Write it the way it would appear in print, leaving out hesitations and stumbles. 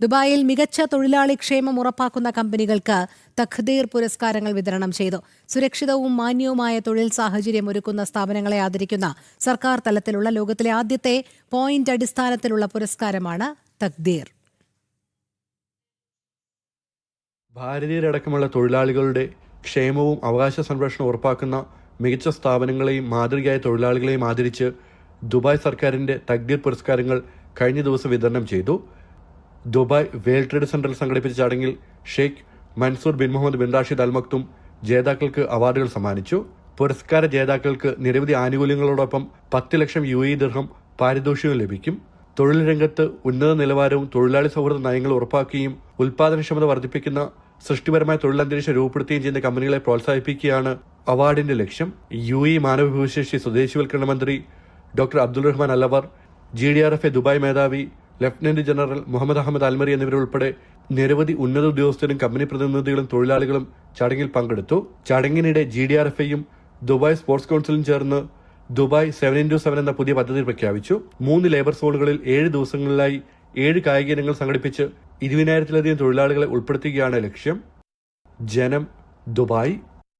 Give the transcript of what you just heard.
ദുബായിൽ മികച്ച തൊഴിലാളി ക്ഷേമം ഉറപ്പാക്കുന്ന കമ്പനികൾക്ക് തഖ്ദീർ പുരസ്കാരങ്ങൾ വിതരണം ചെയ്തു. സുരക്ഷിതവും മാന്യവുമായ തൊഴിൽ സാഹചര്യം ഒരുക്കുന്ന സ്ഥാപനങ്ങളെ ആദരിക്കുന്ന സർക്കാർ തലത്തിലുള്ള ലോകത്തിലെ ആദ്യത്തെ പോയിന്റ് അടിസ്ഥാനത്തിലുള്ള പുരസ്കാരമാണ് തഖ്ദീർ. ഭാരതീയരടക്കമുള്ള തൊഴിലാളികളുടെ ക്ഷേമവും അവകാശ സംരക്ഷണവും ഉറപ്പാക്കുന്ന മികച്ച സ്ഥാപനങ്ങളെയും മാതൃകയായ തൊഴിലാളികളെയും ആദരിച്ച് ദുബായ് സർക്കാരിന്റെ തഖ്ദീർ പുരസ്കാരങ്ങൾ കഴിഞ്ഞ ദിവസം വിതരണം ചെയ്തു. ദുബായ് വേൾഡ് ട്രേഡ് സെന്ററിൽ സംഘടിപ്പിച്ച ചടങ്ങിൽ Sheikh Mansoor bin Mohammed bin Rashid Al Maktoum ജേതാക്കൾക്ക് അവാർഡുകൾ സമ്മാനിച്ചു. പുരസ്കാര ജേതാക്കൾക്ക് നിരവധി ആനുകൂല്യങ്ങളോടൊപ്പം 10 ലക്ഷം UAE ദിർഹം പാരിതോഷികവും ലഭിക്കും. തൊഴിൽ രംഗത്ത് ഉന്നത നിലവാരവും തൊഴിലാളി സൗഹൃദ നയങ്ങൾ ഉറപ്പാക്കുകയും ഉൽപാദനക്ഷമത വർദ്ധിപ്പിക്കുന്ന സൃഷ്ടിപരമായ തൊഴിലന്തരീക്ഷം രൂപപ്പെടുത്തുകയും ചെയ്യുന്ന കമ്പനികളെ പ്രോത്സാഹിപ്പിക്കുകയാണ് അവാർഡിന്റെ ലക്ഷ്യം. UAE മാനവവിഭവശേഷി സ്വദേശിവൽക്കരണ മന്ത്രി doctor Abdul Rahman Al Awar, GDRFA Dubai മേധാവി lieutenant general Mohammed Ahmed Al Marri എന്നിവരുൾപ്പെടെ നിരവധി ഉന്നത ഉദ്യോഗസ്ഥരും കമ്പനി പ്രതിനിധികളും തൊഴിലാളികളും ചടങ്ങിൽ പങ്കെടുത്തു. ചടങ്ങിനിടെ GDRFAയും ദുബായ് സ്പോർട്സ് കൌൺസിലും ചേർന്ന് ദുബായ് 7x7 എന്ന പുതിയ പദ്ധതി പ്രഖ്യാപിച്ചു. 3 ലേബർ സോണുകളിൽ 7 ദിവസങ്ങളിലായി 7 കായിക ഇനങ്ങൾ സംഘടിപ്പിച്ച് 20,000-ലധികം തൊഴിലാളികളെ ഉൾപ്പെടുത്തുകയാണ് ലക്ഷ്യം. ജനം, ദുബായ്.